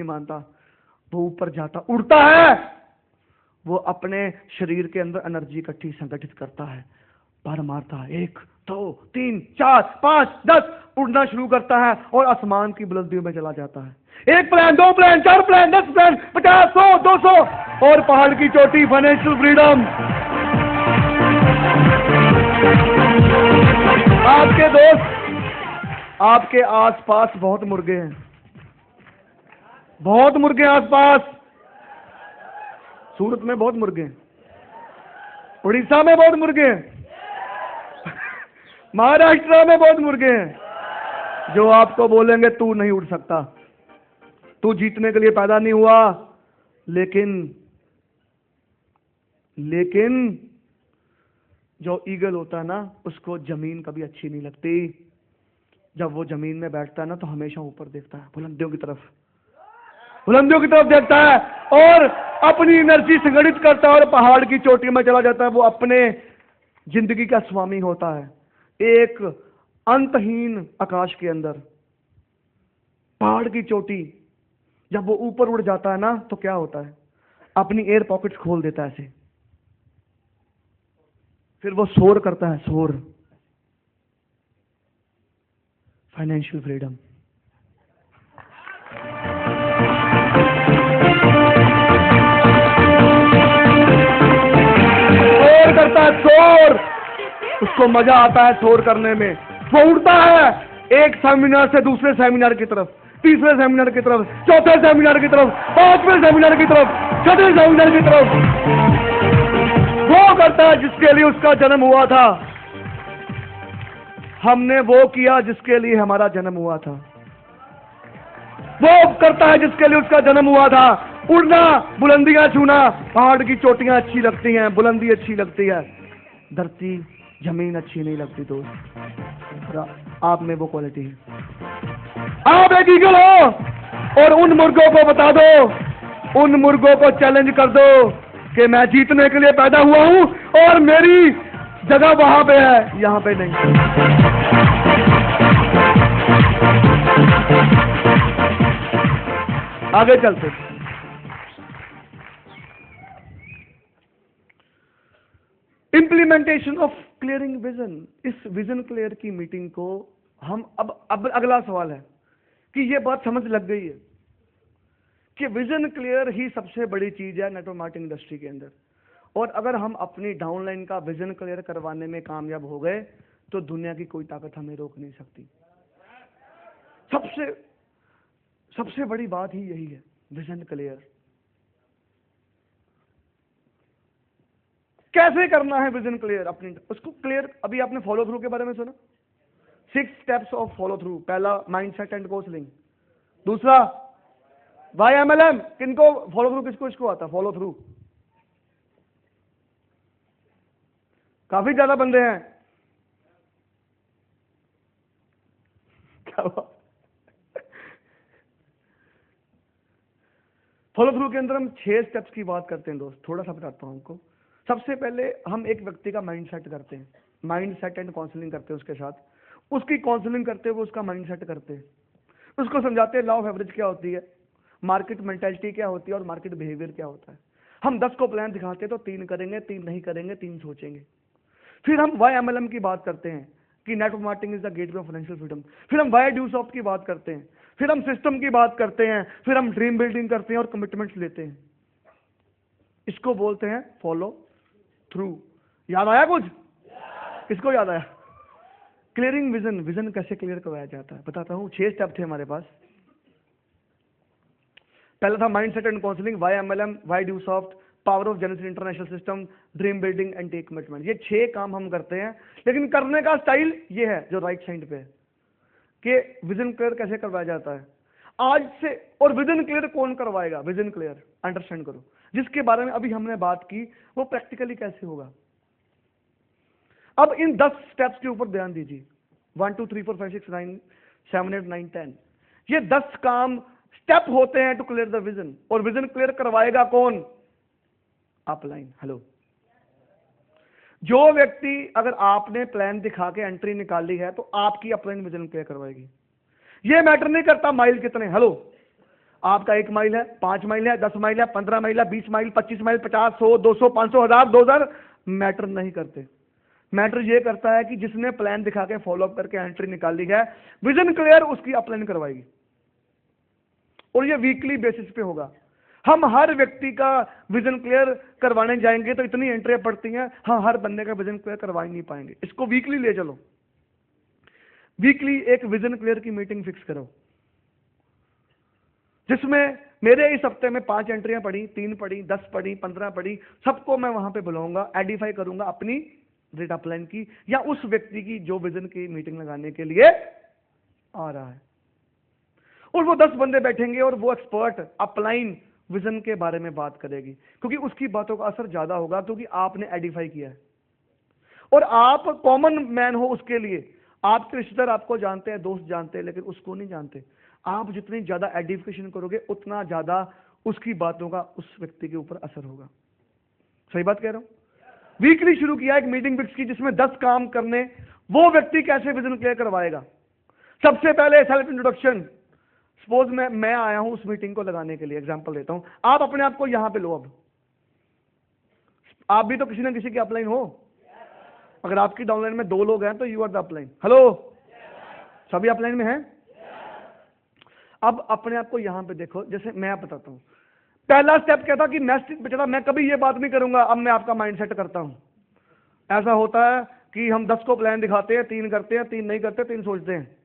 नहीं मानता, वो ऊपर जाता, उड़ता है, वो अपने शरीर के अंदर एनर्जी इकट्ठी संगठित करता है, पर मारता है, 1 2 3 4 5 10, उड़ना शुरू करता है और आसमान की बुलंदियों में चला जाता है। 1 प्लान, 2 प्लान, 4 प्लान, 10 प्लान, 50 100 200 और पहाड़ की चोटी, फाइनेंशियल फ्रीडम। आपके दोस्त, आपके आसपास बहुत मुर्गे हैं, बहुत मुर्गे आसपास। सूरत में बहुत मुर्गे हैं, उड़ीसा में बहुत मुर्गे हैं, महाराष्ट्र में बहुत मुर्गे हैं, जो आपको बोलेंगे तू नहीं उड़ सकता, तू जीतने के लिए पैदा नहीं हुआ। लेकिन जो ईगल होता है ना, उसको जमीन कभी अच्छी नहीं लगती। जब वो जमीन में बैठता है ना, तो हमेशा ऊपर देखता है, बुलंदियों की तरफ देखता है और अपनी एनर्जी संगठित करता है और पहाड़ की चोटी में चला जाता है। वो अपने जिंदगी का स्वामी होता है, एक अंतहीन आकाश के अंदर, पहाड़ की चोटी। जब वो ऊपर उड़ जाता है ना, तो क्या होता है, अपनी एयर पॉकेट्स खोल देता है ऐसे, फिर वो शोर करता है, शोर, फाइनेंशियल फ्रीडम। शोर करता है, शोर, उसको मजा आता है शोर करने में। वो उड़ता है एक सेमिनार से दूसरे सेमिनार की तरफ, तीसरे सेमिनार की तरफ, चौथे सेमिनार की तरफ, पांचवें सेमिनार की तरफ, छठे सेमिनार की तरफ। वो करता है जिसके लिए उसका जन्म हुआ था। हमने वो किया जिसके लिए हमारा जन्म हुआ था। वो करता है जिसके लिए उसका जन्म हुआ था। उड़ना, बुलंदियां छूना, पहाड़ की चोटियां अच्छी लगती हैं, बुलंदी अच्छी लगती है, धरती जमीन अच्छी नहीं लगती दोस्त। आप में वो क्वालिटी है। आप एक ईगल हो और उन मुर्गों को बता दो, उन मुर्गों को चैलेंज कर दो कि मैं जीतने के लिए पैदा हुआ हूं और मेरी जगह वहां पे है, यहां पे नहीं। आगे चलते। Implementation of clearing vision. इस विजन क्लियर की मीटिंग को हम अब अगला सवाल है कि ये बात समझ लग गई है कि विजन क्लियर ही सबसे बड़ी चीज है नेटवर्क मार्केटिंग इंडस्ट्री के अंदर। और अगर हम अपनी डाउनलाइन का विजन क्लियर करवाने में कामयाब हो गए तो दुनिया की कोई ताकत हमें रोक नहीं सकती। सबसे बड़ी बात ही यही है, विजन क्लियर। कैसे करना है विजन क्लियर अपनी, उसको क्लियर। अभी आपने फॉलो थ्रू के बारे में सुना, 6 स्टेप्स ऑफ फॉलो थ्रू। पहला माइंडसेट एंड काउंसलिंग, दूसरा YMLM। किनको फॉलो थ्रू, किसको आता फॉलो थ्रू? काफी ज्यादा बंदे हैं। क्या हुआ? फॉलो थ्रू के अंदर हम 6 स्टेप्स की बात करते हैं दोस्त। थोड़ा सा बताता हूं आपको। सबसे पहले हम एक व्यक्ति का माइंड सेट करते हैं, माइंड सेट एंड काउंसलिंग करते हैं उसके साथ, उसकी काउंसलिंग करते हुए उसका माइंड सेट करते हैं, उसको समझाते हैं लॉ ऑफ एवरेज क्या होती है, मार्केट मेंटालिटी क्या होती है और मार्केट बिहेवियर क्या होता है। हम 10 को प्लान दिखाते हैं तो 3 करेंगे, 3 नहीं करेंगे, 3 सोचेंगे। फिर हम YMLM की बात करते हैं कि network marketing is the gateway of financial freedom. फिर हम वाई ड्यू सॉफ्ट की बात करते हैं, फिर हम सिस्टम की बात करते हैं, फिर हम ड्रीम बिल्डिंग करते हैं और कमिटमेंट्स लेते हैं। इसको बोलते हैं फॉलो थ्रू। याद आया कुछ? किसको याद आया? Clearing vision. विजन कैसे क्लियर करवाया जाता है बताता हूं। 6 स्टेप थे हमारे पास। पहला था mindset and counselling, YMLM, why Due Soft, power of Genesis International system, dream building and take commitment. ये 6 काम हम करते हैं, लेकिन करने का स्टाइल ये है जो राइट साइड पे है कि विजन क्लियर कैसे करवाया जाता है आज से। और विजन क्लियर कौन करवाएगा? विजन क्लियर अंडरस्टैंड करो, जिसके बारे में अभी हमने बात की, वो प्रैक्टिकली कैसे होगा। अब इन 10 स्टेप्स के ऊपर ध्यान दीजिए। 1 2 3 4 5 6 9 7 8 9 10 ये 10 काम स्टेप होते हैं टू क्लियर द विजन। और विजन क्लियर करवाएगा कौन? अपलाइन। हेलो, जो व्यक्ति, अगर आपने प्लान दिखा के एंट्री निकाली है तो आपकी अपलाइन विजन क्लियर करवाएगी। ये मैटर नहीं करता माइल कितने। हेलो, आपका 1 माइल है, 5 माइल है, 10 माइल है, 15 माइल है, 20 माइल, 25 माइल, 50, 100, 200, 500, 1000, 2000 मैटर नहीं करते। मैटर ये करता है कि जिसने प्लान दिखा के फॉलोअप करके एंट्री निकाली है, विजन क्लियर, उसकी अपलाइन करवाएगी, और ये वीकली बेसिस पे होगा। हम हर व्यक्ति का विजन क्लियर करवाने जाएंगे तो इतनी एंट्रियां पड़ती हैं, हम हर बंदे का विजन क्लियर करवा ही नहीं पाएंगे। इसको वीकली ले चलो, वीकली एक विजन क्लियर की मीटिंग फिक्स करो, जिसमें मेरे इस हफ्ते में 5 एंट्रियां पड़ी, 3 पड़ी, 10 पड़ी, 15 पड़ी, सबको मैं वहां पे बुलाऊंगा, एडिफाई करूंगा अपनी रेट अपलाइन की या उस व्यक्ति की जो विजन की मीटिंग लगाने के लिए आ रहा है। और वो 10 बंदे बैठेंगे और वो एक्सपर्ट अपलाइन विजन के बारे में बात करेगी, क्योंकि उसकी बातों का असर ज्यादा होगा, क्योंकि आपने एडिफाई किया है और आप कॉमन मैन हो। उसके लिए आपके रिश्तेदार आपको जानते हैं, दोस्त जानते हैं, लेकिन उसको नहीं जानते। आप जितनी ज्यादा एडिफिकेशन करोगे उतना ज्यादा उसकी बातों का उस व्यक्ति के ऊपर असर होगा। सही बात कह रहा हूं। वीकली शुरू किया एक मीटिंग फिक्स की, जिसमें 10 काम करने। वो व्यक्ति कैसे विजन क्लियर करवाएगा? सबसे पहले सेल्फ इंट्रोडक्शन। सपोज मैं आया हूं उस मीटिंग को लगाने के लिए, एग्जांपल देता हूं, आप अपने आप को यहां पे लो। अब आप भी तो किसी ना किसी के अपलाइन हो। अगर आपकी डाउनलाइन में 2 लोग हैं तो you are the upline. Hello, सभी अपलाइन में हैं? अब अपने आप को यहां पे देखो। जैसे मैं आप बताता हूं, पहला स्टेप क्या था कि बेचारा मैं कभी ये बात नहीं करूंगा, अब मैं आपका माइंड सेट करता हूं। ऐसा होता है कि हम 10 को प्लान दिखाते हैं, 3 करते हैं, 3 नहीं करते, 3 सोचते हैं।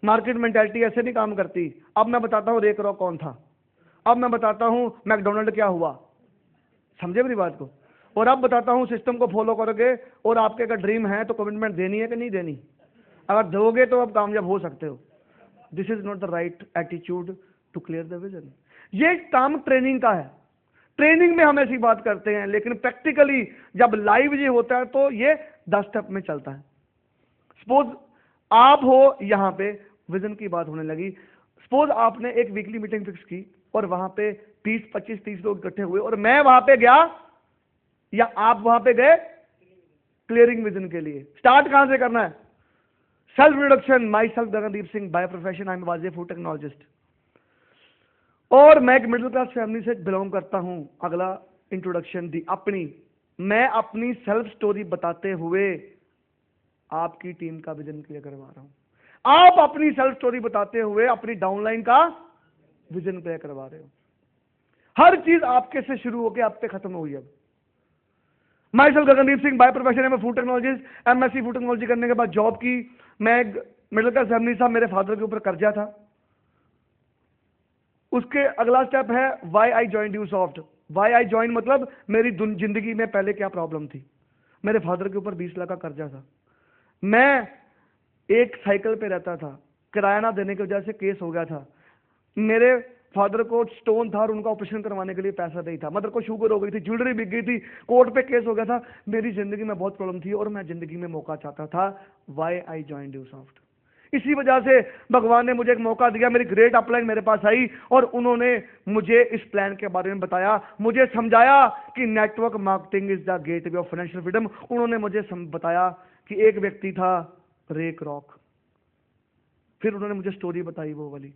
मार्केट मेंटालिटी ऐसे नहीं काम करती। अब मैं बताता हूं रेक रॉक कौन था, अब मैं बताता हूं मैकडोनल्ड क्या हुआ, समझे मेरी बात को, और अब बताता हूं सिस्टम को फॉलो करोगे और आपके अगर ड्रीम है तो कमिटमेंट देनी है कि नहीं देनी। अगर दोगे तो अब कामयाब हो सकते हो। This is not the right attitude to clear the vision. ये काम ट्रेनिंग का है। ट्रेनिंग में हम ऐसी बात करते हैं, लेकिन प्रैक्टिकली जब लाइव ये होता है तो ये 10 स्टेप में चलता है। सपोज आप हो यहां पे, विजन की बात होने लगी। सपोज आपने एक वीकली मीटिंग फिक्स की और वहां पे 20, 25, 30 लोग इकट्ठे हुए और मैं वहां पे गया या आप वहां पे गए क्लियरिंग विजन के लिए। स्टार्ट कहां से करना है? Self introduction. My self Gagandeep Singh, by profession I am वाजे फूड टेक्नोलॉजिस्ट, और मैं एक मिडिल क्लास फैमिली से बिलोंग करता हूं। अगला इंट्रोडक्शन दी अपनी, मैं अपनी सेल्फ स्टोरी बताते हुए आपकी टीम का विजन क्लियर करवा रहा हूं। आप अपनी सेल्फ स्टोरी बताते हुए अपनी डाउनलाइन का विजन क्लियर करवा रहे हो। हर चीज आपके से शुरू होकर आप पे खत्म हुई। अब myself Gagandeep Singh, by profession में food technologist, MSc food technology करने के बाद जॉब की। मैं मिडिल क्लास फैमिली था, मेरे फादर के ऊपर कर्जा था। उसके अगला स्टेप है why I join Due Soft. Why I join मतलब मेरी जिंदगी में पहले क्या प्रॉब्लम थी। मेरे फादर के ऊपर 20 लाख का कर्जा था। मैं एक साइकिल पे रहता था, किराया ना देने की वजह से केस हो गया था। मेरे फादर को स्टोन था और उनका ऑपरेशन करवाने के लिए पैसा नहीं था। मदर को शुगर हो गई थी, ज्वेलरी बिक गई थी, कोर्ट पे केस हो गया था। मेरी जिंदगी में बहुत प्रॉब्लम थी और मैं जिंदगी में मौका चाहता था। Why I join Due Soft. इसी वजह से भगवान ने मुझे एक मौका दिया। मेरी ग्रेट अपलाइन मेरे पास आई और उन्होंने मुझे इस प्लान के बारे में बताया, मुझे समझाया कि network marketing is the gateway of financial freedom. उन्होंने मुझे बताया कि एक व्यक्ति था रेक रॉक। फिर उन्होंने मुझे स्टोरी बताई वो वाली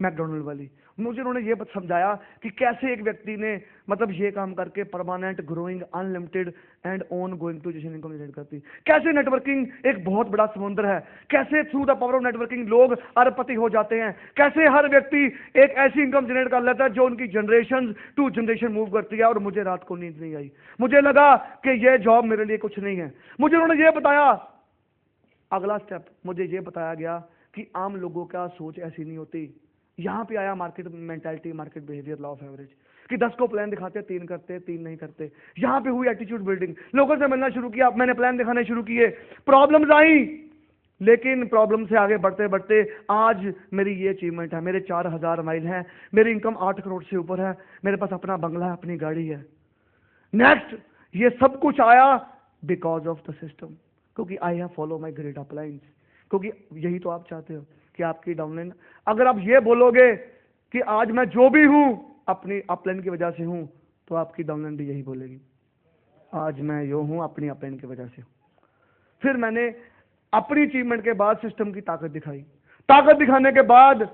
मैकडोनल्ड वाली। मुझे उन्होंने ये समझाया कि कैसे एक व्यक्ति ने मतलब ये काम करके permanent growing unlimited and ongoing to generate income generate करती। कैसे नेटवर्किंग एक बहुत बड़ा समुद्र है, कैसे through the power of networking लोग अरबपति हो जाते हैं, कैसे हर व्यक्ति एक ऐसी इनकम जनरेट कर लेता है जो उनकी जनरेशन टू जनरेशन मूव करती है। और मुझे रात को नींद नहीं आई, मुझे लगा कि यह जॉब मेरे लिए कुछ नहीं है। मुझे उन्होंने ये बताया, अगला स्टेप मुझे ये बताया गया कि आम लोगों का सोच ऐसी नहीं होती। यहां पे आया market mentality, market behaviour, law of average, कि 10 को प्लान दिखाते, 3 करते, 3 नहीं करते। यहां पे हुई एटीट्यूड बिल्डिंग, लोगों से मिलना शुरू किया, मैंने प्लान दिखाने शुरू किए, प्रॉब्लम्स आई, लेकिन प्रॉब्लम से आगे बढ़ते बढ़ते आज मेरी ये अचीवमेंट है। मेरे 4000 माइल हैं, मेरी इनकम 8 करोड़ से ऊपर है, मेरे पास अपना बंगला है, अपनी गाड़ी है। नेक्स्ट, ये सब कुछ आया बिकॉज ऑफ द सिस्टम, क्योंकि I have follow my great uplines. क्योंकि यही तो आप चाहते हो कि आपकी डाउनलाइन, अगर आप ये बोलोगे कि आज मैं जो भी हूं अपनी अपलाइन की वजह से हूं, तो आपकी डाउनलाइन भी यही बोलेगी, आज मैं यो हूं अपनी अपलाइन की वजह से। फिर मैंने अपनी अचीवमेंट के बाद सिस्टम की ताकत दिखाई। ताकत दिखाने के बाद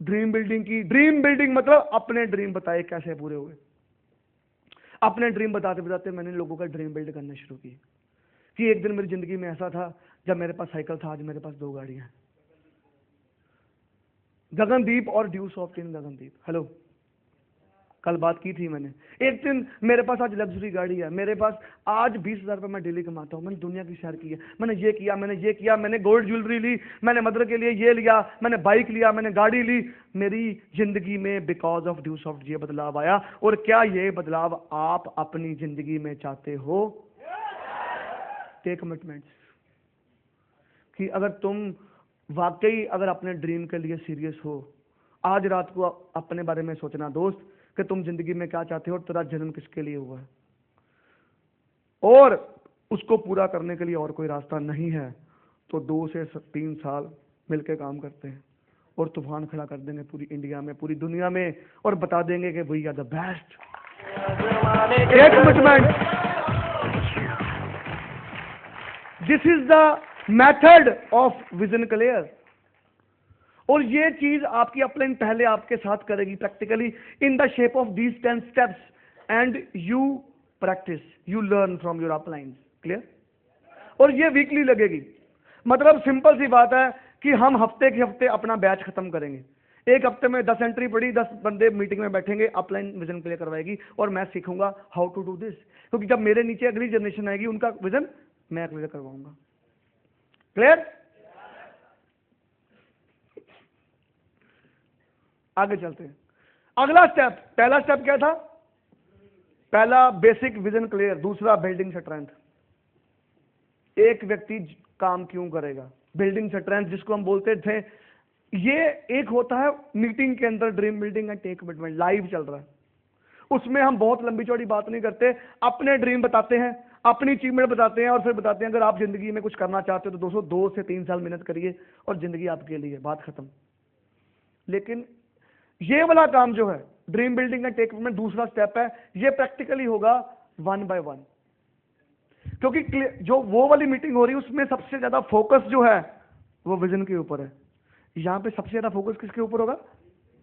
ड्रीम बिल्डिंग की, ड्रीम बिल्डिंग मतलब अपने ड्रीम बताए कैसे पूरे हुए। अपने ड्रीम बताते बताते मैंने लोगों का ड्रीम बिल्ड करना शुरू किया कि एक दिन मेरी जिंदगी में ऐसा था जब मेरे पास साइकिल था, आज मेरे पास 2 गाड़ियां हैं। गगनदीप और ड्यू सॉफ्ट इन गगनदीप, हेलो, कल बात की थी मैंने। एक दिन मेरे पास आज लग्जरी गाड़ी है, मेरे पास आज 20,000 रुपये मैं डेली कमाता हूँ, मैंने दुनिया की सैर की है, मैंने ये किया, मैंने ये किया, मैंने गोल्ड ज्वेलरी ली, मैंने मदर के लिए ये लिया, मैंने बाइक लिया, मैंने गाड़ी ली। मेरी जिंदगी में बिकॉज ऑफ ड्यू सॉफ्ट ये बदलाव आया। और क्या ये बदलाव आप अपनी जिंदगी में चाहते हो? टेक कमिटमेंट कि अगर तुम वाकई अगर अपने ड्रीम के लिए सीरियस हो, आज रात को अपने बारे में सोचना दोस्त कि तुम जिंदगी में क्या चाहते हो और तेरा जन्म किसके लिए हुआ है, और उसको पूरा करने के लिए और कोई रास्ता नहीं है तो 2 से 3 साल मिलकर काम करते हैं और तूफान खड़ा कर देंगे पूरी इंडिया में, पूरी दुनिया में, और बता देंगे कि वी आर द बेस्ट। एक commitment, this is the method of vision clear. और ये चीज आपकी अपलाइन पहले आपके साथ करेगी practically in the shape of these 10 steps and you practice, you learn from your upline, clear. और ये वीकली लगेगी। मतलब सिंपल सी बात है कि हम हफ्ते के हफ्ते अपना बैच खत्म करेंगे। एक हफ्ते में 10 एंट्री पड़ी, 10 बंदे मीटिंग में बैठेंगे, अपलाइन विजन क्लियर करवाएगी और मैं सीखूंगा हाउ टू डू दिस, क्योंकि जब मेरे नीचे अगली जनरेशन आएगी उनका विजन मैं क्लियर करवाऊंगा, क्लियर। आगे चलते हैं। अगला स्टेप, पहला स्टेप क्या था? पहला बेसिक विजन क्लियर, दूसरा बिल्डिंग स्ट्रेंथ। एक व्यक्ति काम क्यों करेगा? बिल्डिंग स्ट्रेंथ जिसको हम बोलते थे, ये एक होता है मीटिंग के अंदर dream building and take commitment live चल रहा है, उसमें हम बहुत लंबी चौड़ी बात नहीं करते, अपने ड्रीम बताते हैं, अपनी अचीवमेंट बताते हैं और फिर बताते हैं अगर आप जिंदगी में कुछ करना चाहते हो तो दोस्तों 2 से 3 साल मेहनत करिए और जिंदगी आपके लिए, बात खत्म। लेकिन ये वाला काम जो है dream building and take commitment, दूसरा स्टेप है, ये प्रैक्टिकली होगा 1 by 1, क्योंकि जो वो वाली मीटिंग हो रही है उसमें सबसे ज्यादा फोकस जो है वो विजन के ऊपर है। यहां पे सबसे ज्यादा फोकस किसके ऊपर होगा?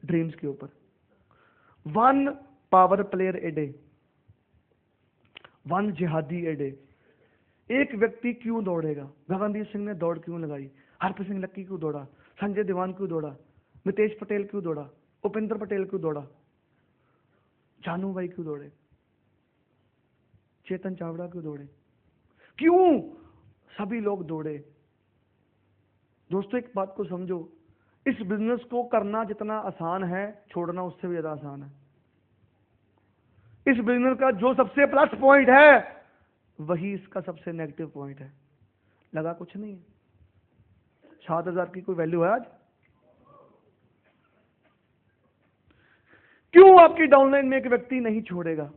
ड्रीम्स के ऊपर। 1 पावर प्लेयर ए डे, 1 जिहादी ए डे। एक व्यक्ति क्यों दौड़ेगा? गगनदीप सिंह ने दौड़ क्यों लगाई? हरप्रीत सिंह लक्की क्यों दौड़ा? संजय दीवान क्यों दौड़ा? मितेश पटेल क्यों दौड़ा? उपेंद्र पटेल क्यों दौड़ा? जानू भाई क्यों दौड़े? चेतन चावड़ा क्यों दौड़े? क्यों सभी लोग दौड़े? दोस्तों एक बात को समझो, इस बिजनेस को करना जितना आसान है, छोड़ना उससे भी ज्यादा आसान है। इस बिजनेस का जो सबसे प्लस पॉइंट है वही इसका सबसे नेगेटिव पॉइंट है। लगा कुछ नहीं है। 7,000 की कोई वैल्यू है आज? क्यों आपकी डाउनलाइन में एक व्यक्ति नहीं छोड़ेगा?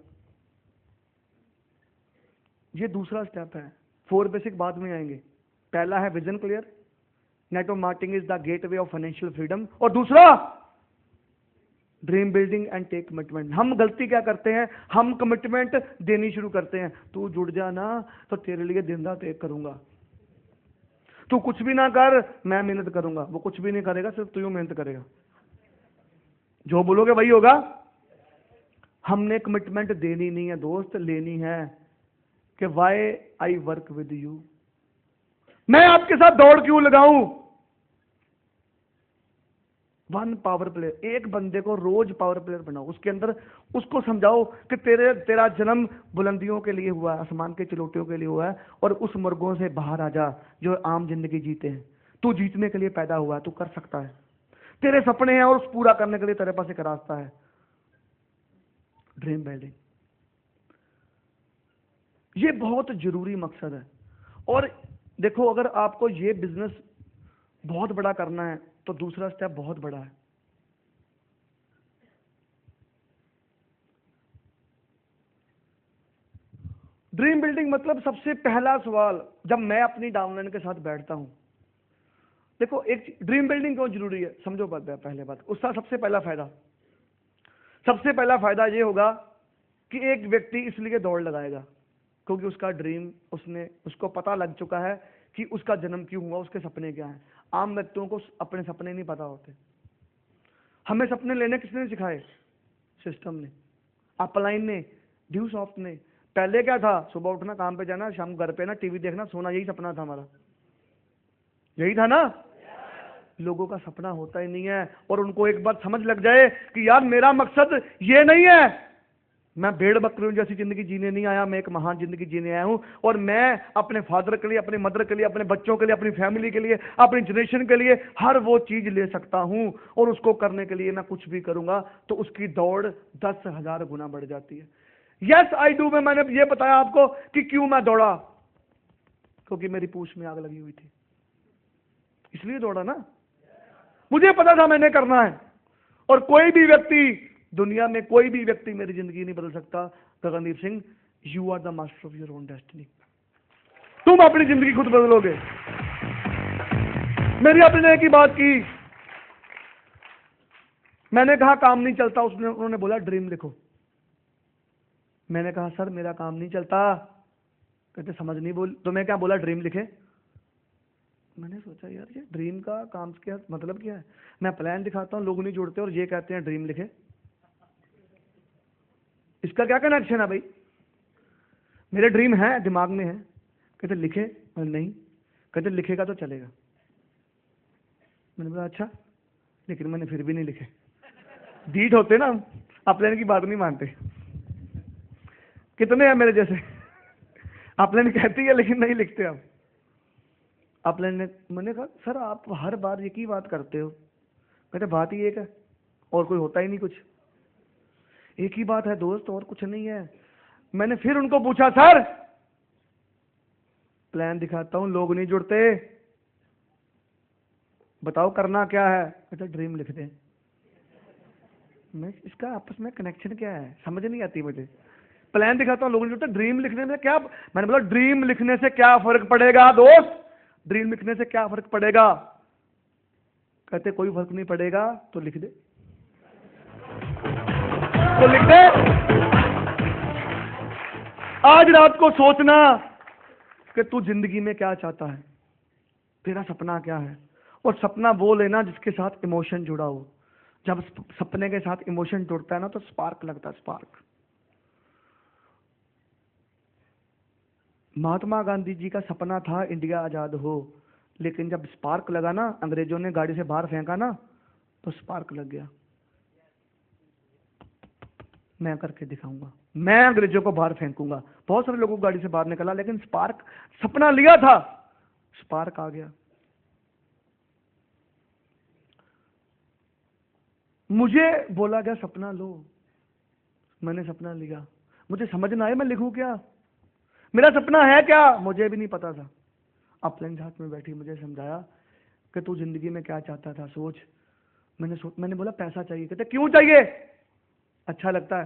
ये दूसरा स्टेप है। 4 बेसिक बाद में आएंगे। पहला है vision clear, network marketing is the gateway of financial freedom, और दूसरा dream building and take commitment. हम गलती क्या करते हैं? हम कमिटमेंट देनी शुरू करते हैं, तू जुड़ जा ना तो तेरे लिए दिन रात एक करूंगा, तू कुछ भी ना कर मैं मेहनत करूंगा। वो कुछ भी नहीं करेगा, सिर्फ तू मेहनत करेगा, जो बोलोगे वही होगा। हमने कमिटमेंट देनी नहीं है दोस्त, लेनी है कि why I work with you, मैं आपके साथ दौड़ क्यों लगाऊं। 1 पावर प्लेयर, एक बंदे को रोज पावर प्लेयर बनाओ, उसके अंदर उसको समझाओ कि तेरा जन्म बुलंदियों के लिए हुआ है, आसमान के चिलोटियों के लिए हुआ है, और उस मुर्गों से बाहर आ जा जो आम जिंदगी जीते हैं। तू जीतने के लिए पैदा हुआ है, तू कर सकता है, तेरे सपने हैं और उस पूरा करने के लिए तेरे पास एक रास्ता है, ड्रीम बिल्डिंग। ये बहुत जरूरी मकसद है। और देखो अगर आपको ये बिजनेस बहुत बड़ा करना है तो दूसरा स्टेप बहुत बड़ा है। ड्रीम बिल्डिंग मतलब सबसे पहला सवाल जब मैं अपनी डाउनलाइन के साथ बैठता हूं, देखो एक ड्रीम बिल्डिंग क्यों जरूरी है समझो। पहले बात, उसका सबसे पहला फायदा ये होगा कि एक व्यक्ति इसलिए दौड़ लगाएगा क्योंकि उसका ड्रीम, उसको पता लग चुका है कि उसका जन्म क्यों हुआ, उसके सपने क्या हैं। आम व्यक्तियों को अपने सपने नहीं पता होते, हमें सपने लेने किसने सिखाए? सिस्टम ने, अपलाइन ने, ड्यू सॉफ्ट ने। पहले क्या था? सुबह उठना, काम पे जाना, शाम घर पे ना टीवी देखना, सोना, यही सपना था हमारा, यही था ना। लोगों का सपना होता ही नहीं है, और उनको एक बार समझ लग जाए कि यार मेरा मकसद ये नहीं है, मैं भेड़ बकरियों जैसी जिंदगी जीने नहीं आया, मैं एक महान जिंदगी जीने आया हूं, और मैं अपने फादर के लिए, अपने मदर के लिए, अपने बच्चों के लिए, अपनी फैमिली के लिए, अपनी जनरेशन के लिए हर वो चीज ले सकता हूं, और उसको करने के लिए मैं कुछ भी करूंगा, तो उसकी दौड़ 10,000 गुना बढ़ जाती है। यस आई डू में मैंने ये बताया आपको कि क्यों मैं दौड़ा, क्योंकि मेरी पूंछ में आग लगी हुई थी, इसलिए दौड़ा ना। मुझे पता था मैंने करना है, और कोई भी व्यक्ति दुनिया में, कोई भी व्यक्ति मेरी जिंदगी नहीं बदल सकता। Gagandeep Singh, you are the master of your own destiny. तुम अपनी जिंदगी खुद बदलोगे। मेरी अपने की बात की, मैंने कहा काम नहीं चलता, उन्होंने बोला ड्रीम लिखो। मैंने कहा सर मेरा काम नहीं चलता। कहते समझ नहीं बोल, तो मैं क्या बोला, ड्रीम लिखे। मैंने सोचा यार ये ड्रीम का काम क्या मतलब क्या है? मैं प्लान दिखाता हूँ, लोग नहीं जुड़ते, और ये कहते हैं ड्रीम लिखे, इसका क्या कनेक्शन है भाई? मेरे ड्रीम है, दिमाग में है। कहते लिखे? नहीं। कहते लिखेगा तो चलेगा। मैंने बोला अच्छा, लेकिन मैंने फिर भी नहीं लिखे। डीठ होते ना, अपलाइन की बात नहीं मानते। कितने हैं मेरे जैसे, अपलाइन कहती है लेकिन नहीं लिखते आप। अपलाइन ने, मैंने कहा सर आप हर बार एक ही बात करते हो। कहते बात ही एक है, और कोई होता ही नहीं कुछ, एक ही बात है दोस्त, और कुछ नहीं है। मैंने फिर उनको पूछा सर प्लान दिखाता हूं, लोग नहीं जुड़ते, बताओ करना क्या है? अच्छा ड्रीम लिख दे। मैं इसका आपस में कनेक्शन क्या है समझ नहीं आती मुझे। प्लान दिखाता हूं, लोग नहीं जुड़ते, ड्रीम लिखने में क्या? मैंने बोला ड्रीम लिखने से क्या फर्क पड़ेगा दोस्त, ड्रीम लिखने से क्या फर्क पड़ेगा? कहते कोई फर्क नहीं पड़ेगा, तो लिख दे। तो लिख दे। आज रात को सोचना कि तू जिंदगी में क्या चाहता है, तेरा सपना क्या है, और सपना वो लेना जिसके साथ इमोशन जुड़ा हो। जब सपने के साथ इमोशन जुड़ता है ना, तो स्पार्क लगता है, स्पार्क। महात्मा गांधी जी का सपना था इंडिया आजाद हो, लेकिन जब स्पार्क लगा ना, अंग्रेजों ने गाड़ी से बाहर फेंका ना, तो स्पार्क लग गया। मैं करके दिखाऊंगा, मैं अंग्रेजों को बाहर फेंकूंगा। बहुत सारे लोगों को गाड़ी से बाहर निकला, लेकिन स्पार्क, सपना लिया था, स्पार्क आ गया। मुझे बोला गया सपना लो, मैंने सपना लिया। मुझे समझ ना आया मैं लिखूं क्या, मेरा सपना है क्या, मुझे भी नहीं पता था। अपलाइन साथ में बैठी, मुझे समझाया कि तू जिंदगी में क्या चाहता था, सोच। मैंने बोला पैसा चाहिए। कहते क्यों चाहिए? अच्छा लगता है।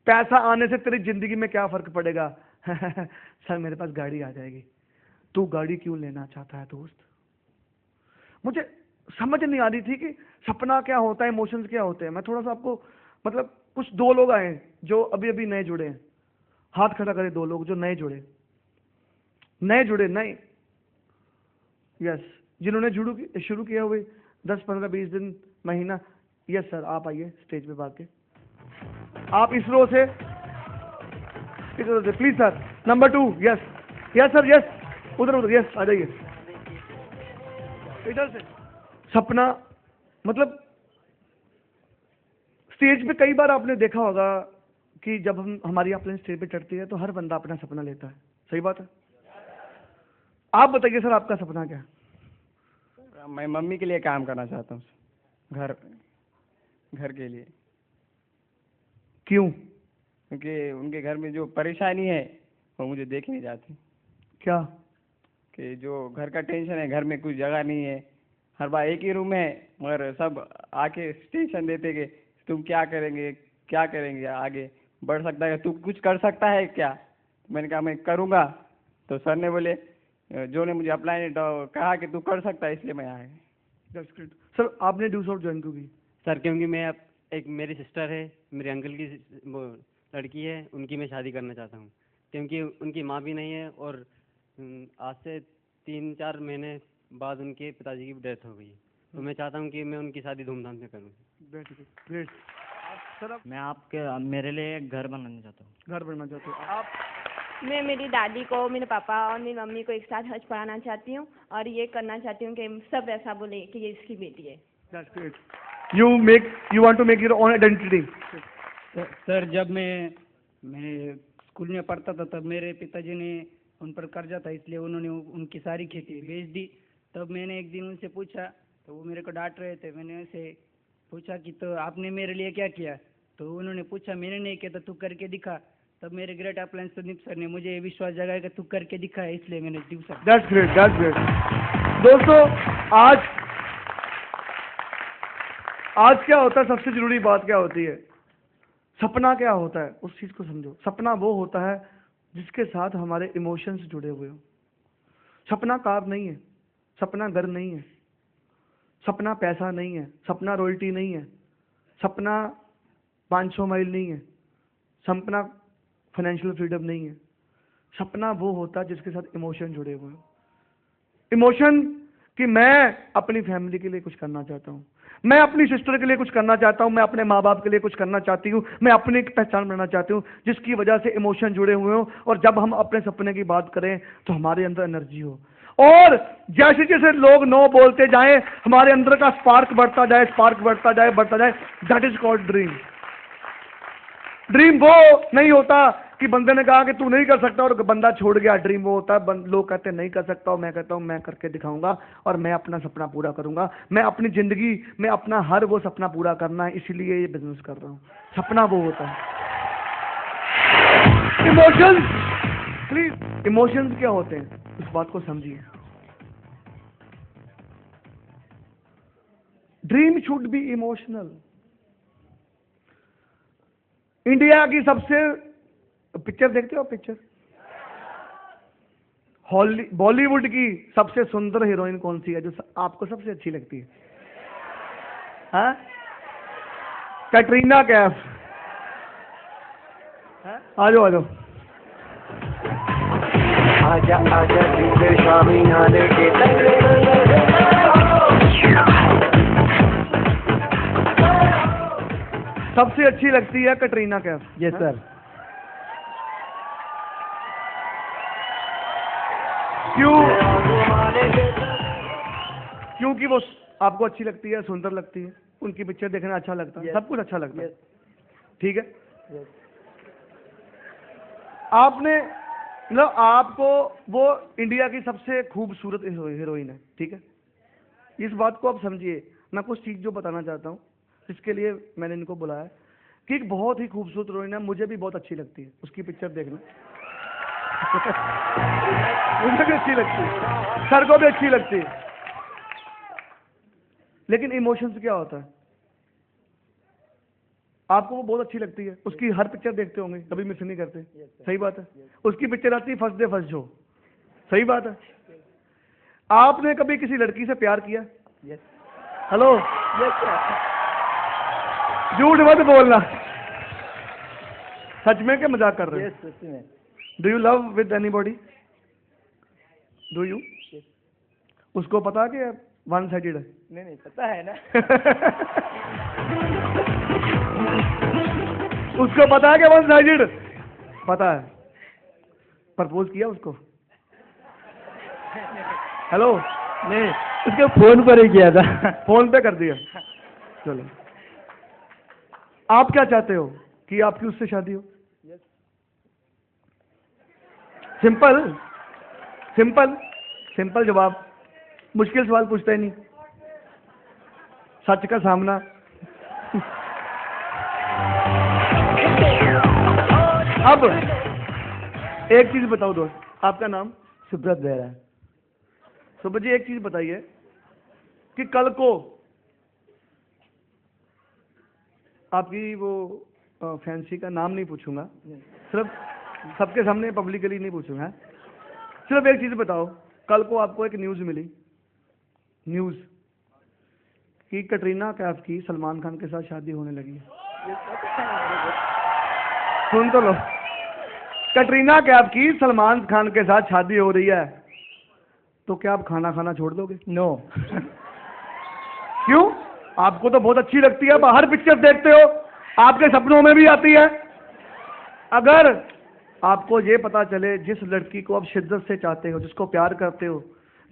पैसा आने से तेरी जिंदगी में क्या फर्क पड़ेगा? सर मेरे पास गाड़ी आ जाएगी। तू गाड़ी क्यों लेना चाहता है दोस्त? मुझे समझ नहीं आ रही थी कि सपना क्या होता है, इमोशंस क्या होते हैं। मैं थोड़ा सा आपको, मतलब कुछ दो लोग आए हैं जो अभी अभी नए जुड़े हैं, हाथ खड़ा करें दो लोग जो नए जुड़े, नए, यस, जिन्होंने शुरू किया हुए 10-15-20 दिन, महीना। यस सर, आप आइए स्टेज पे भाग के, आप इस रो से please sir, number 2, yes yes sir, yes उधर, यस आ जाइए इधर से। सपना मतलब स्टेज पे कई बार आपने देखा होगा कि जब हमारी अपने स्टेज पे चढ़ती है तो हर बंदा अपना सपना लेता है, सही बात है। आप बताइए सर आपका सपना क्या है? मैं मम्मी के लिए काम करना चाहता हूँ, घर के लिए। क्यों? क्योंकि उनके घर में जो परेशानी है वो मुझे देख नहीं जाती। क्या? कि जो घर का टेंशन है, घर में कुछ जगह नहीं है, हर बार एक ही रूम है, मगर सब आके टेंशन देते कि तुम क्या करेंगे आगे बढ़ सकता है, तू कुछ कर सकता है क्या? मैंने कहा मैं करूँगा। तो सर ने बोले, जो ने मुझे अप्लाई कहा कि तू कर सकता है, इसलिए मैं आया। सर आपने ड्यू सॉफ्ट ज्वाइन क्यों की? सर क्योंकि मैं एक मेरी सिस्टर है, मेरे अंकल की वो लड़की है, उनकी मैं शादी करना चाहता हूँ। क्योंकि उनकी माँ भी नहीं है, और आज से 3-4 महीने बाद उनके पिताजी की डेथ हो गई। तो मैं चाहता हूँ कि मैं उनकी शादी धूमधाम से करूँ। ग्रेट। सर आप मैं आपके मेरे लिए एक घर बनाना चाहता हूँ। घर बनना चाहते हो आप? मैं मेरी दादी को, मेरे पापा और मेरी मम्मी को एक साथ हज पढ़ाना चाहती हूँ और ये करना चाहती हूँ कि सब ऐसा बोले कि ये इसकी बेटी है। That's great. You want to make your own identity. Sir जब मैं स्कूल में पढ़ता था तब मेरे पिताजी ने उन पर कर्जा था, इसलिए उन्होंने उनकी सारी खेती बेच दी। तब मैंने एक दिन उनसे पूछा तो वो मेरे को डांट रहे थे। मैंने उनसे पूछा कि तो आपने मेरे लिए क्या किया? तो उन्होंने पूछा मैंने नहीं किया तो तू करके दिखा। तब मेरे ग्रेट अप्लायंस सुदीप सर ने मुझे विश्वास जगाया कि तू करके दिखा है, इसलिए मैंने दिवसा। That's great. That's great. दोस्तों आज क्या होता है, सबसे जरूरी बात क्या होती है, सपना क्या होता है, उस चीज को समझो। सपना वो होता है जिसके साथ हमारे इमोशंस जुड़े हुए हो। सपना कार नहीं है, सपना घर नहीं है, सपना पैसा नहीं है, सपना रॉयल्टी नहीं है, सपना 500 माइल नहीं है, सपना फाइनेंशियल फ्रीडम नहीं है। सपना वो होता है जिसके साथ इमोशन जुड़े हुए हो। इमोशन कि मैं अपनी फैमिली के लिए कुछ करना चाहता हूँ, मैं अपनी सिस्टर के लिए कुछ करना चाहता हूँ, मैं अपने माँ बाप के लिए कुछ करना चाहती हूँ, मैं अपनी एक पहचान बनाना चाहती हूँ, जिसकी वजह से इमोशन जुड़े हुए हो। और जब हम अपने सपने की बात करें तो हमारे अंदर एनर्जी हो, और जैसे जैसे लोग नो बोलते जाएं, हमारे अंदर का स्पार्क बढ़ता जाए, स्पार्क बढ़ता जाए, बढ़ता जाए। That is called dream. Dream वो नहीं होता कि बंदे ने कहा कि तू नहीं कर सकता और बंदा छोड़ गया। ड्रीम वो होता है लोग कहते हैं नहीं कर सकता, और मैं कहता हूं मैं करके दिखाऊंगा और मैं अपना सपना पूरा करूंगा। मैं अपनी जिंदगी में अपना हर वो सपना पूरा करना है, इसीलिए ये बिजनेस कर रहा हूं। सपना वो होता है। इमोशंस, प्लीज, इमोशंस क्या होते हैं इस बात को समझिए। Dream should be emotional. India की सबसे, पिक्चर देखते हो पिक्चर, बॉलीवुड की सबसे सुंदर हीरोइन कौन सी है जो आपको सबसे अच्छी लगती है? हाँ, कैटरीना कैफ। आ जाओ आ जाओ। आजा आजा दिल शामी आने के सबसे अच्छी लगती है कैटरीना कैफ। Yes sir. क्यों? क्योंकि वो आपको अच्छी लगती है, सुंदर लगती है, उनकी पिक्चर देखना अच्छा लगता है, सब कुछ अच्छा लगता है, ठीक है। आपने मतलब आपको वो इंडिया की सबसे खूबसूरत हीरोइन है, ठीक है। इस बात को आप समझिए। मैं कुछ चीज जो बताना चाहता हूँ, इसके लिए मैंने इनको बुलाया कि एक बहुत ही खूबसूरत हीरोइन है, मुझे भी बहुत अच्छी लगती है, उसकी पिक्चर देखना। मुझे भी अच्छी लगती है, सर को भी अच्छी लगती है। लेकिन इमोशंस क्या होता है? आपको वो बहुत अच्छी लगती है, उसकी हर पिक्चर देखते होंगे, कभी मिस नहीं करते, सही बात है। उसकी पिक्चर आती है फर्स्ट डे फर्स्ट शो, सही बात है। आपने कभी किसी लड़की से प्यार किया? हेलो, झूठ मत बोलना, सच में क्या मजाक कर रहे हो? Do you love with anybody? Do you? उसको पता कि वन साइडेड है? नहीं पता है ना। उसको पता है कि वन साइडेड? पता है। प्रपोज किया उसको? हेलो, नहीं, उसके फोन पर ही किया था। फोन पे कर दिया। चलो, आप क्या चाहते हो कि आपकी उससे शादी हो? सिंपल सिंपल सिंपल जवाब, मुश्किल सवाल पूछता ही नहीं, सच का सामना। अब एक चीज बताओ दोस्त, आपका नाम? सुब्रत बेहरा। सुब्रत जी, एक चीज बताइए कि कल को आपकी वो फैंसी का नाम नहीं पूछूंगा, सिर्फ सबके सामने पब्लिकली नहीं पूछूंगा, सिर्फ एक चीज बताओ, कल को आपको एक न्यूज मिली, न्यूज कि कैटरीना कैफ की सलमान खान के साथ शादी होने लगी है। सुन तो लो, कैटरीना कैफ की सलमान खान के साथ शादी हो रही है, तो क्या आप खाना खाना छोड़ दोगे? नो। क्यों? आपको तो बहुत अच्छी लगती है, बाहर पिक्चर देखते हो, आपके सपनों में भी आती है। अगर आपको ये पता चले जिस लड़की को आप शिद्दत से चाहते हो, जिसको प्यार करते हो,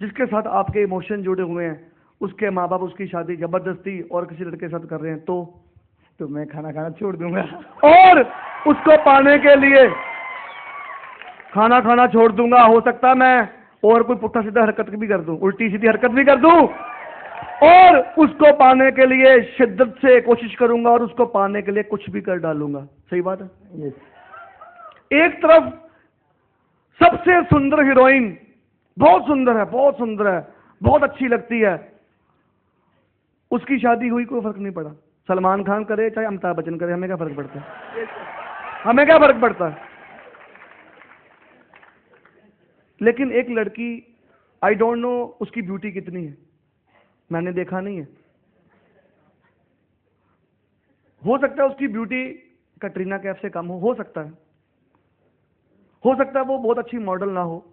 जिसके साथ आपके इमोशन जुड़े हुए हैं, उसके माँ बाप उसकी शादी जबरदस्ती और किसी लड़के के साथ कर रहे हैं, तो मैं खाना खाना छोड़ दूंगा और उसको पाने के लिए खाना खाना छोड़ दूंगा। हो सकता है मैं और कोई पुट्ठा सीधा हरकत भी कर दूं, उल्टी सीधी हरकत भी कर दूं, और उसको पाने के लिए शिद्दत से कोशिश करूंगा और उसको पाने के लिए कुछ भी कर डालूंगा। सही बात है। एक तरफ सबसे सुंदर हीरोइन, बहुत सुंदर है, बहुत सुंदर है, बहुत अच्छी लगती है, उसकी शादी हुई, कोई फर्क नहीं पड़ा। सलमान खान करे चाहे अमिताभ बच्चन करे, हमें क्या फर्क पड़ता है? हमें क्या फर्क पड़ता है? लेकिन एक लड़की, आई डोंट नो उसकी ब्यूटी कितनी है, मैंने देखा नहीं है। हो सकता है उसकी ब्यूटी कटरीना कैफ से कम हो सकता है, हो सकता है वो बहुत अच्छी मॉडल ना हो,